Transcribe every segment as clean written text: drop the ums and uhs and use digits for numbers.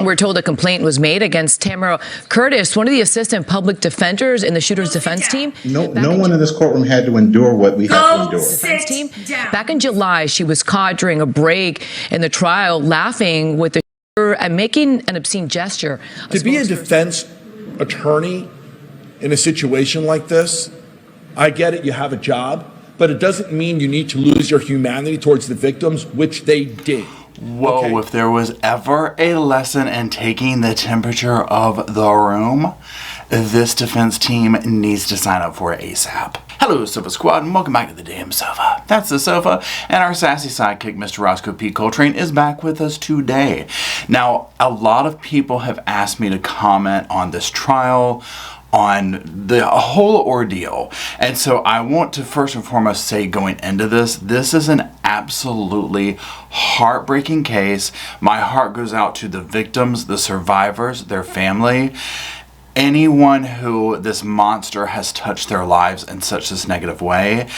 We're told a complaint was made against Tamara Curtis, one of the assistant public defenders in the shooter's defense team. No one in this courtroom had to endure what we had to endure. Defense team. Back in July, she was caught during a break in the trial, laughing with the shooter and making an obscene gesture. To be a defense attorney in a situation like this, I get it, you have a job, but it doesn't mean you need to lose your humanity towards the victims, which they did. Whoa, Okay. If there was ever a lesson in taking the temperature of the room, this defense team needs to sign up for it ASAP. Hello, Sofa Squad, and welcome back to the damn sofa. That's the sofa, and our sassy sidekick, Mr. Roscoe P. Coltrane, is back with us today. Now, a lot of people have asked me to comment on this trial, on the whole ordeal. And so I want to first and foremost say, going into this is an absolutely heartbreaking case. My heart goes out to the victims, the survivors, their family, anyone who this monster has touched their lives in such this negative way.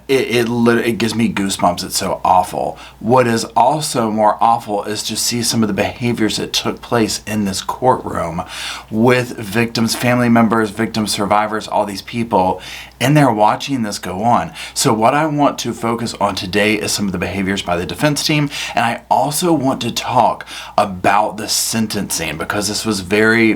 It gives me goosebumps. It's so awful. What is also more awful is to see some of the behaviors that took place in this courtroom with victims, family members, victims, survivors, all these people in there watching this go on. So what I want to focus on today is some of the behaviors by the defense team, and I also want to talk about the sentencing, because this was very,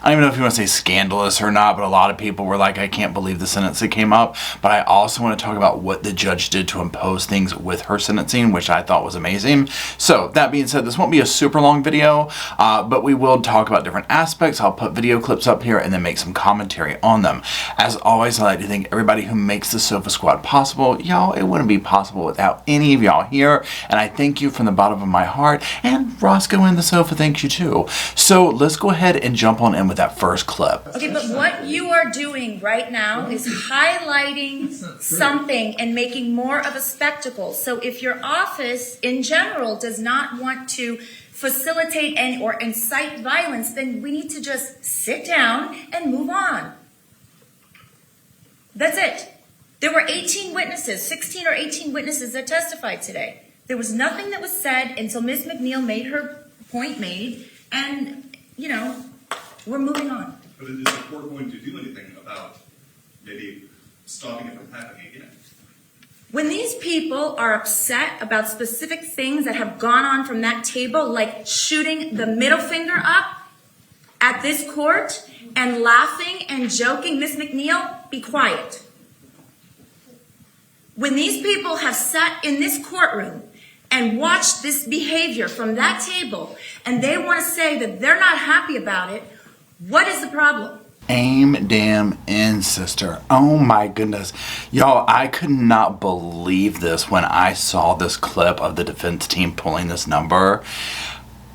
I don't even know if you want to say scandalous or not, but a lot of people were like, I can't believe the sentence that came up. But I also want to talk about what the judge did to impose things with her sentencing, which I thought was amazing. So that being said, this won't be a super long video, but we will talk about different aspects. I'll put video clips up here and then make some commentary on them. As always, I like to thank everybody who makes the Sofa Squad possible. Y'all, it wouldn't be possible without any of y'all here, and I thank you from the bottom of my heart, and Roscoe in the sofa thanks you too. So let's go ahead and jump on in with that first clip. Okay, but what you are doing right now is highlighting something and making more of a spectacle. So if your office in general does not want to facilitate or incite violence, then we need to just sit down and move on. That's it. There were 18 witnesses, 16 or 18 witnesses that testified today. There was nothing that was said until Ms. McNeil made her point made, and, you know, we're moving on. But is the court going to do anything about maybe stopping it from happening again? When these people are upset about specific things that have gone on from that table, like shooting the middle finger up at this court and laughing and joking, Ms. McNeil, be quiet. When these people have sat in this courtroom and watched this behavior from that table, and they want to say that they're not happy about it, what is the problem? Aim damn in, sister. Oh my goodness. Y'all, I could not believe this when I saw this clip of the defense team pulling this number.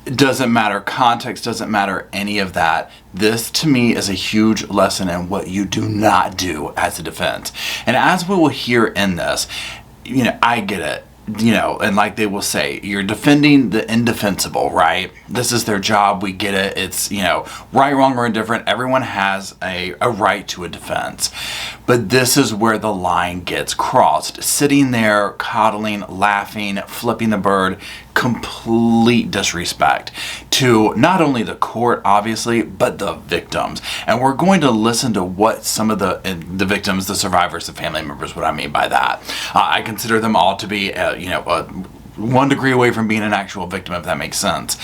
It doesn't matter context, doesn't matter any of that. This to me is a huge lesson in what you do not do as a defense. And as we will hear in this, you know, I get it. You know, and like they will say, you're defending the indefensible, right? This is their job. We get it. It's, you know, right, wrong, or indifferent. Everyone has a right to a defense. But this is where the line gets crossed. Sitting there, coddling, laughing, flipping the bird, complete disrespect to not only the court, obviously, but the victims. And we're going to listen to what some of the victims, the survivors, the family members, what I mean by that. I consider them all to be, 1 degree away from being an actual victim, if that makes sense.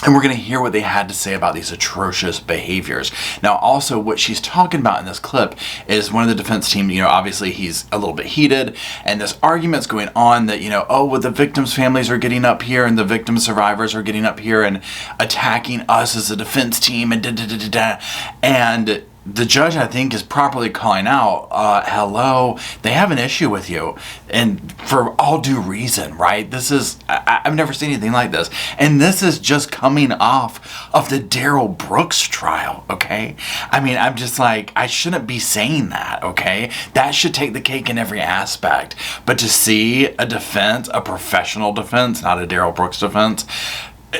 And we're going to hear what they had to say about these atrocious behaviors. Now, also, what she's talking about in this clip is one of the defense team, you know, obviously he's a little bit heated, and this argument's going on that, you know, oh, well, the victims' families are getting up here, and the victim survivors are getting up here and attacking us as a defense team, and da-da-da-da-da. And the judge, I think, is properly calling out, hello, they have an issue with you, and for all due reason, right? This is, I've never seen anything like this, and this is just coming off of the Darrell Brooks trial, okay? I mean, I'm just like, I shouldn't be saying that, okay? That should take the cake in every aspect, but to see a defense, a professional defense, not a Darrell Brooks defense,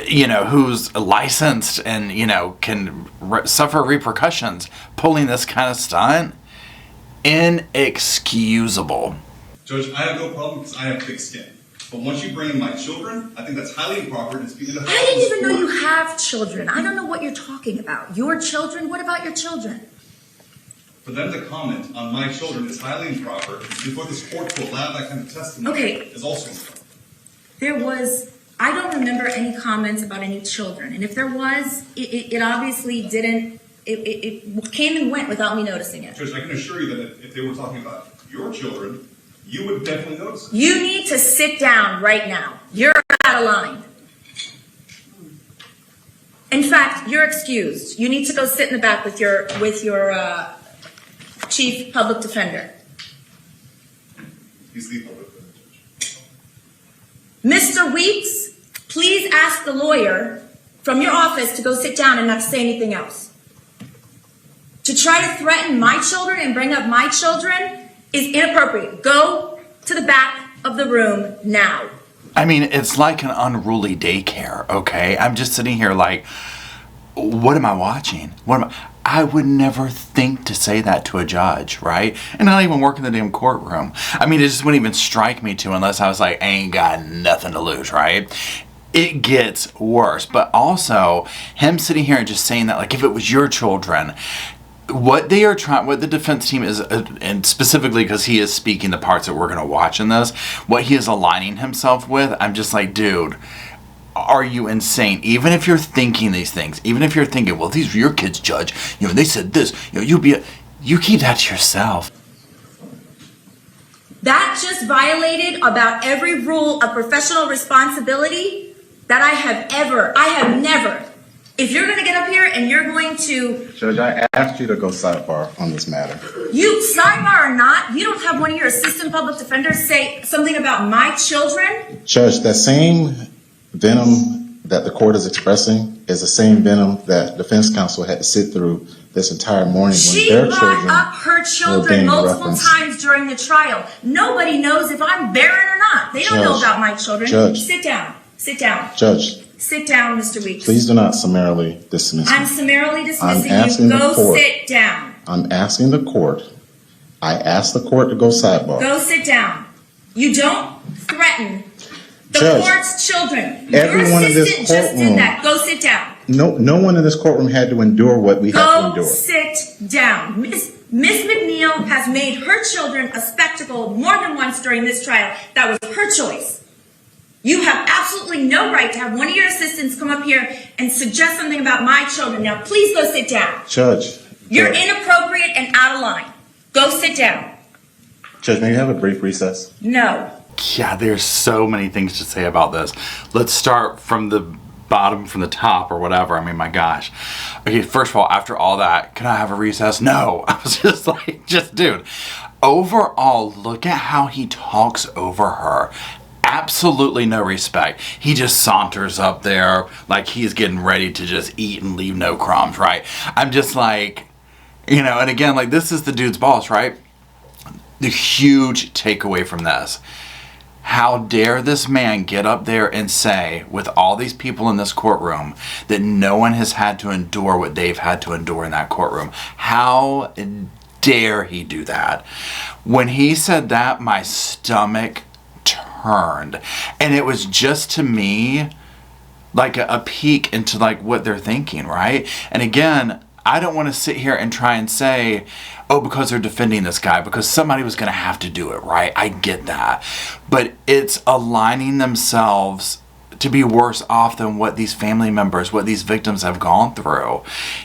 you know, who's licensed and, you know, can suffer repercussions pulling this kind of stunt, inexcusable. Judge, I have no problem because I have thick skin. But once you bring in my children, I think that's highly improper and it's being I didn't even know you have children. I don't know what you're talking about. Your children? What about your children? For them to comment on my children is highly improper. And for this court to allow that kind of testimony is also improper. I don't remember any comments about any children. And if there was, it obviously didn't, it came and went without me noticing it. Judge, I can assure you that if they were talking about your children, you would definitely notice it. You need to sit down right now. You're out of line. In fact, you're excused. You need to go sit in the back with your chief public defender. He's the public defender, Judge. Mr. Weeks, please ask the lawyer from your office to go sit down and not say anything else. To try to threaten my children and bring up my children is inappropriate. Go to the back of the room now. I mean, it's like an unruly daycare, okay? I'm just sitting here like, what am I watching? I would never think to say that to a judge, right? And not even work in the damn courtroom. I mean, it just wouldn't even strike me to unless I was like, I ain't got nothing to lose, right? It gets worse. But also, him sitting here and just saying that, like, if it was your children, what the defense team is, and specifically because he is speaking the parts that we're going to watch in this, what he is aligning himself with, I'm just like, dude, are you insane? Even if you're thinking these things, even if you're thinking, well, these are your kids, Judge, they said this, you keep that to yourself. That just violated about every rule of professional responsibility that I have never. If you're going to get up here and you're going to... Judge, I asked you to go sidebar on this matter. You, sidebar or not, you don't have one of your assistant public defenders say something about my children? Judge, that same venom that the court is expressing is the same venom that defense counsel had to sit through this entire morning when their children She brought up her children multiple times during the trial. Nobody knows if I'm barren or not. They don't know about my children. Judge. Sit down. Sit down. Judge. Sit down, Mr. Weeks. Please do not summarily dismiss me. I'm summarily dismissing I'm asking you. Go the court. sit down. I'm asking the court. I asked the court to go sidebar. Go sit down. You don't threaten the Judge, court's children. everyone Your in this assistant just courtroom- did that. Go sit down. No one in this courtroom had to endure what we had to Go endure. sit down. Miss McNeil has made her children a spectacle more than once during this trial. That was her choice. You have absolutely no right to have one of your assistants come up here and suggest something about my children. Now, please go sit down. Judge. You're Judge, inappropriate and out of line. Go sit down. Judge, may we have a brief recess? No. Yeah, there's so many things to say about this. Let's start from the bottom, from the top, or whatever. I mean, my gosh. Okay, first of all, after all that, can I have a recess? No. I was just like, dude. Overall, look at how he talks over her. Absolutely no respect. He just saunters up there like he's getting ready to just eat and leave no crumbs, right? I'm just like, and again, like, this is the dude's boss, right? The huge takeaway from this. How dare this man get up there and say, with all these people in this courtroom, that no one has had to endure what they've had to endure in that courtroom? How dare he do that? When he said that, my stomach turned. And it was just, to me, like a peek into like what they're thinking, right? And again, I don't want to sit here and try and say, oh, because they're defending this guy, because somebody was going to have to do it, right? I get that. But it's aligning themselves to be worse off than what these family members, what these victims have gone through.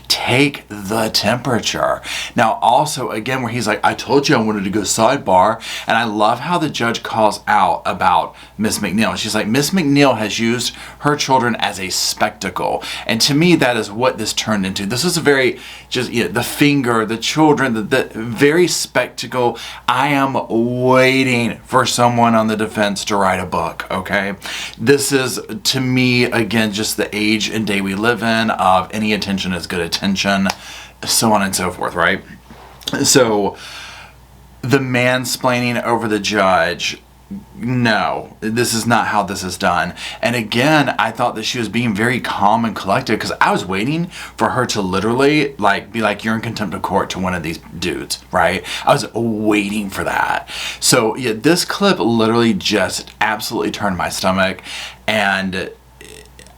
Take the temperature. Now, also, again, where he's like, I told you I wanted to go sidebar. And I love how the judge calls out about Miss McNeil. She's like, Miss McNeil has used her children as a spectacle. And to me, that is what this turned into. This is a very, just, the finger, the children, the very spectacle. I am waiting for someone on the defense to write a book, okay? This is, to me, again, just the age and day we live in of any attention is good attention, so on and so forth, right? So the mansplaining over the judge, no, this is not how this is done. And again, I thought that she was being very calm and collected because I was waiting for her to literally be like, you're in contempt of court to one of these dudes, right? I was waiting for that. So yeah, this clip literally just absolutely turned my stomach, and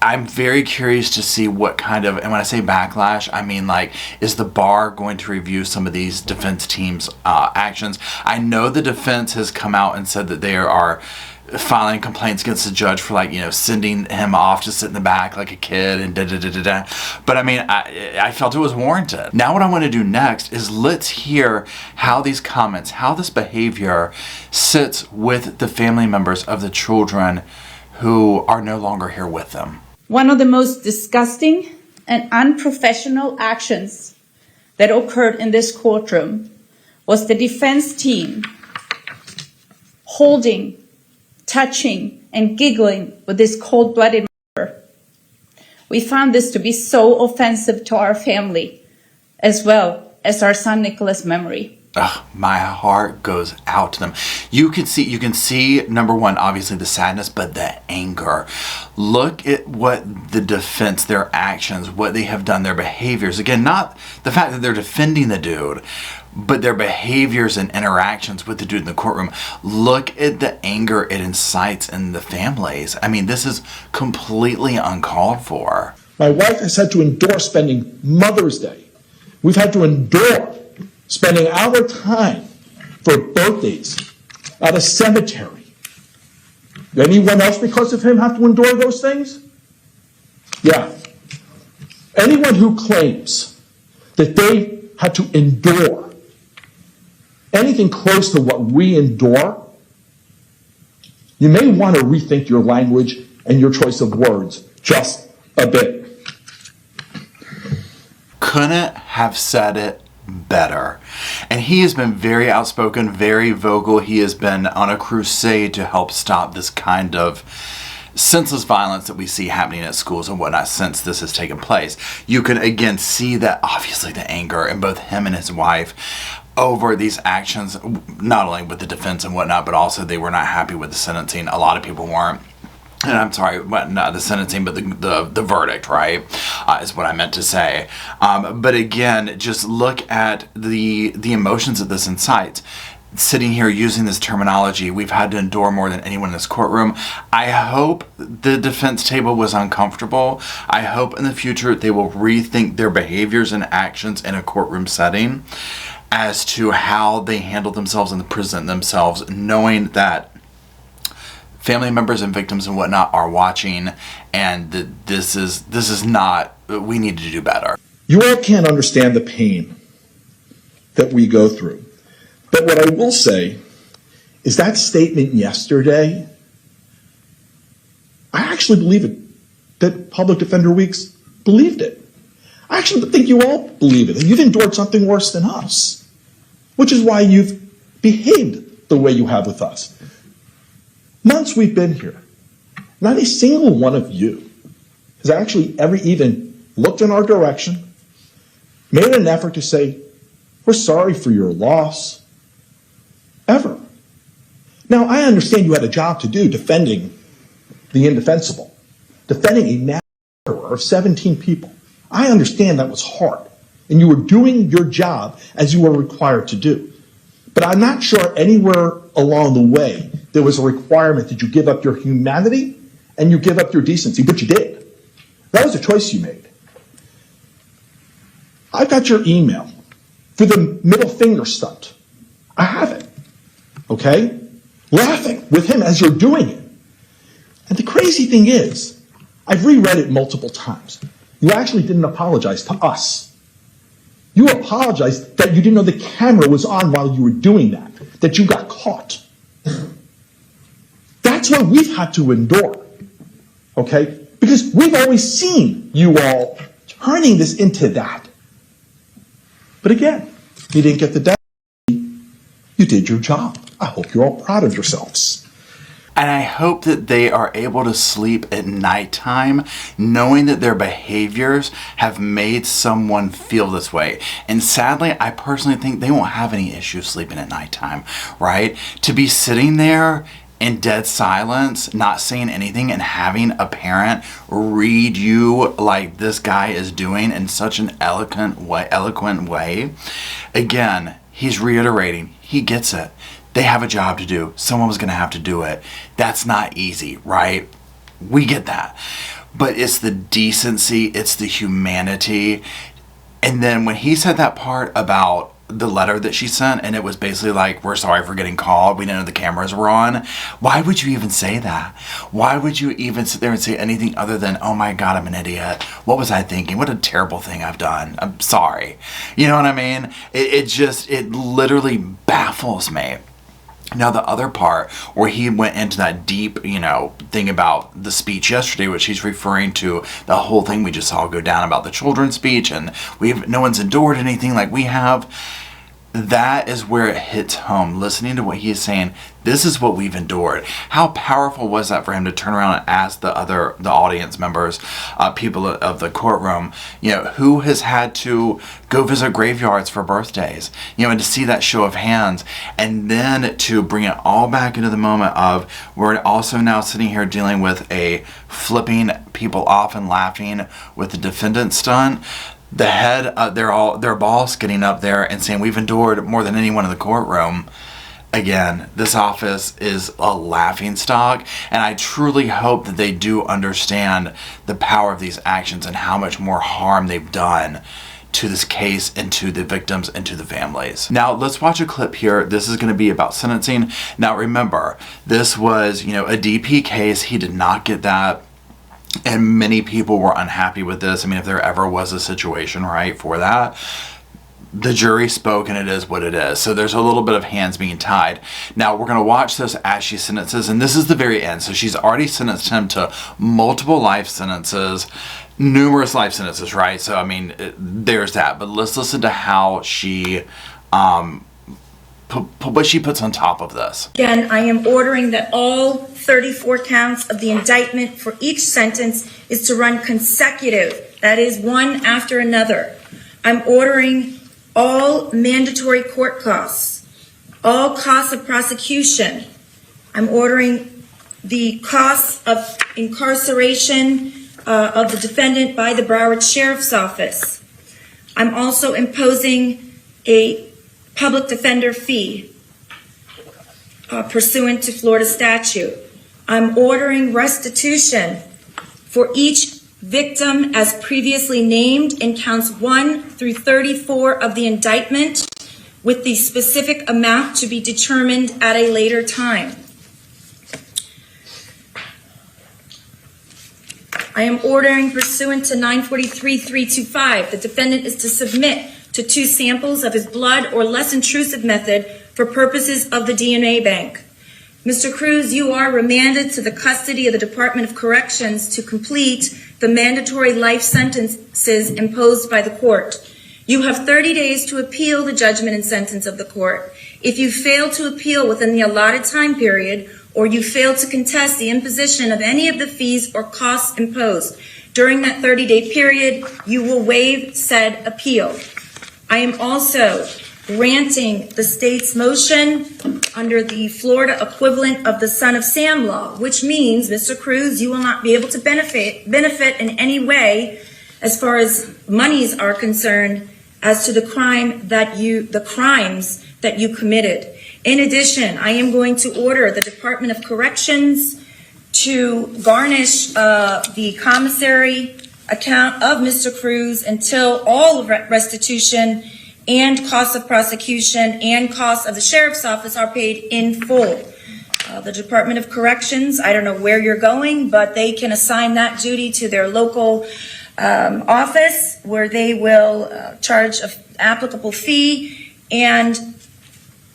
I'm very curious to see what kind of, and when I say backlash, I mean like, is the bar going to review some of these defense teams' actions? I know the defense has come out and said that they are filing complaints against the judge for sending him off to sit in the back like a kid and da-da-da-da-da. But I mean, I felt it was warranted. Now what I want to do next is let's hear how these comments, how this behavior sits with the family members of the children who are no longer here with them. One of the most disgusting and unprofessional actions that occurred in this courtroom was the defense team holding, touching, and giggling with this cold-blooded murderer. We found this to be so offensive to our family, as well as our son Nicholas' memory. Ugh, my heart goes out to them. You can see, number one, obviously the sadness, but the anger. Look at what the defense, their actions, what they have done, their behaviors. Again, not the fact that they're defending the dude, but their behaviors and interactions with the dude in the courtroom. Look at the anger it incites in the families. I mean, this is completely uncalled for. My wife has had to endure spending Mother's Day. We've had to endure spending our time for birthdays at a cemetery. Anyone else, because of him, have to endure those things? Yeah. Anyone who claims that they had to endure anything close to what we endure, you may want to rethink your language and your choice of words just a bit. Couldn't have said it better. And he has been very outspoken, very vocal. He has been on a crusade to help stop this kind of senseless violence that we see happening at schools and whatnot since this has taken place. You can again see that obviously the anger in both him and his wife over these actions, not only with the defense and whatnot, but also they were not happy with the sentencing. A lot of people weren't. And I'm sorry, not the sentencing, but the verdict, right, is what I meant to say. But again, just look at the emotions that this incites. Sitting here using this terminology, we've had to endure more than anyone in this courtroom. I hope the defense table was uncomfortable. I hope in the future they will rethink their behaviors and actions in a courtroom setting as to how they handle themselves and present themselves, knowing that family members and victims and whatnot are watching, and this is not, we need to do better. You all can't understand the pain that we go through. But what I will say is that statement yesterday, I actually believe it, that Public Defender Weeks believed it. I actually think you all believe it, and you've endured something worse than us, which is why you've behaved the way you have with us. Months we've been here, not a single one of you has actually ever even looked in our direction, made an effort to say, we're sorry for your loss, ever. Now, I understand you had a job to do defending the indefensible, defending a mass murderer of 17 people. I understand that was hard, and you were doing your job as you were required to do. But I'm not sure anywhere along the way there was a requirement that you give up your humanity and you give up your decency, but you did. That was a choice you made. I got your email for the middle finger stunt. I have it, okay? Laughing with him as you're doing it. And the crazy thing is, I've reread it multiple times. You actually didn't apologize to us. You apologized that you didn't know the camera was on while you were doing that you got caught. That's what we've had to endure, okay? Because we've always seen you all turning this into that. But again, you didn't get the death. You did your job. I hope you're all proud of yourselves. And I hope that they are able to sleep at nighttime knowing that their behaviors have made someone feel this way. And sadly, I personally think they won't have any issues sleeping at nighttime, right? To be sitting there in dead silence, not saying anything, and having a parent read you like this guy is doing in such an eloquent way. Again, he's reiterating, he gets it. They have a job to do. Someone was going to have to do it. That's not easy, right? We get that. But it's the decency, it's the humanity. And then when he said that part about the letter that she sent, and it was basically like, we're sorry for getting called, we didn't know the cameras were on. Why would you even say that? Why would you even sit there and say anything other than, oh my God, I'm an idiot. What was I thinking? What a terrible thing I've done. I'm sorry. You know what I mean? It literally baffles me. Now, the other part where he went into that deep, thing about the speech yesterday, which he's referring to the whole thing we just saw go down about the children's speech, and no one's endured anything like we have. That is where it hits home. Listening to what he is saying, this is what we've endured. How powerful was that for him to turn around and ask the audience members, people of the courtroom, who has had to go visit graveyards for birthdays, and to see that show of hands, and then to bring it all back into the moment of we're also now sitting here dealing with a flipping people off and laughing with the defendant stunt. The head, their boss getting up there and saying, we've endured more than anyone in the courtroom. Again, this office is a laughing stock, and I truly hope that they do understand the power of these actions and how much more harm they've done to this case and to the victims and to the families. Now, let's watch a clip here. This is going to be about sentencing. Now, remember, this was, a DP case. He did not get that. And many people were unhappy with this. I mean, if there ever was a situation, right, for that, the jury spoke and it is what it is. So there's a little bit of hands being tied. Now, we're going to watch this as she sentences, and this is the very end. So she's already sentenced him to multiple life sentences, numerous life sentences, right? So, I mean, there's that. But let's listen to how she, what she puts on top of this. Again, I am ordering that all 34 counts of the indictment for each sentence is to run consecutive, that is, one after another. I'm ordering all mandatory court costs, all costs of prosecution. I'm ordering the costs of incarceration of the defendant by the Broward Sheriff's Office. I'm also imposing a public defender fee pursuant to Florida statute. I'm ordering restitution for each victim as previously named in counts 1 through 34 of the indictment, with the specific amount to be determined at a later time. I am ordering pursuant to 943-325, the defendant is to submit to 2 samples of his blood or less intrusive method for purposes of the DNA bank. Mr. Cruz, you are remanded to the custody of the Department of Corrections to complete the mandatory life sentences imposed by the court. You have 30 days to appeal the judgment and sentence of the court. If you fail to appeal within the allotted time period, or you fail to contest the imposition of any of the fees or costs imposed during that 30-day period, you will waive said appeal. I am also granting the state's motion under the Florida equivalent of the Son of Sam law, which means, Mr. Cruz, you will not be able to benefit in any way as far as monies are concerned as to the crimes that you committed. In addition, I am going to order the Department of Corrections to garnish the commissary account of Mr. Cruz until all restitution and costs of prosecution and costs of the sheriff's office are paid in full. The Department of Corrections, I don't know where you're going, but they can assign that duty to their local office, where they will charge an applicable fee and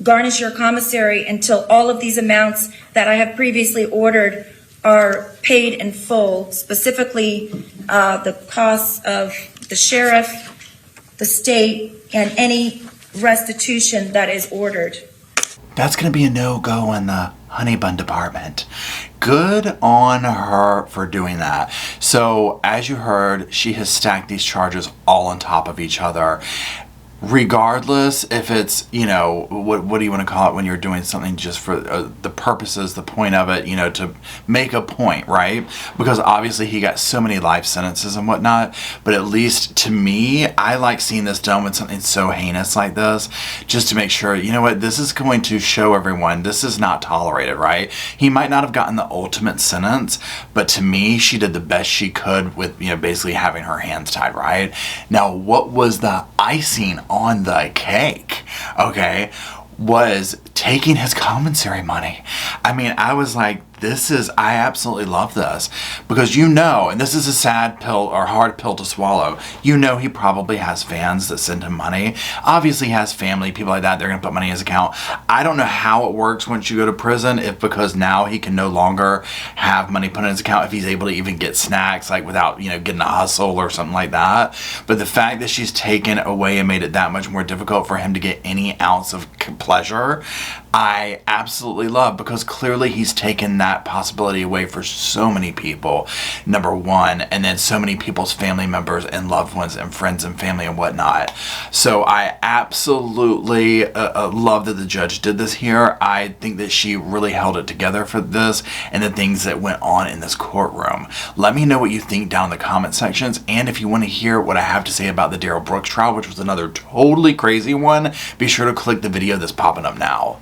garnish your commissary until all of these amounts that I have previously ordered are paid in full, specifically the costs of the sheriff, the state, and any restitution that is ordered. That's going to be a no-go in the honey bun department. Good on her for doing that. So, as you heard, she has stacked these charges all on top of each other. regardless if it's, you know, what do you want to call it when you're doing something just for the purposes, the point of it, you know, to make a point, right? Because obviously he got so many life sentences and whatnot, but at least to me, I like seeing this done with something so heinous like this, just to make sure, you know what, this is going to show everyone this is not tolerated, right? He might not have gotten the ultimate sentence, but to me, she did the best she could with, you know, basically having her hands tied, right? Now, what was the icing on the cake, okay, was taking his commissary money. I mean, I was like, I absolutely love this, because you know, and this is a sad pill or hard pill to swallow, you know he probably has fans that send him money. Obviously he has family, people like that, they're going to put money in his account. I don't know how it works once you go to prison, if because now he can no longer have money put in his account, if he's able to even get snacks, like without, you know, getting a hustle or something like that. But the fact that she's taken away and made it that much more difficult for him to get any ounce of pleasure, I absolutely love, because clearly he's taken that possibility away for so many people, number one, and then so many people's family members and loved ones and friends and family and whatnot. So I absolutely love that the judge did this here. I think that she really held it together for this and the things that went on in this courtroom. Let me know what you think down in the comment sections, and if you want to hear what I have to say about the Darrell Brooks trial, which was another totally crazy one, be sure to click the video that's popping up now.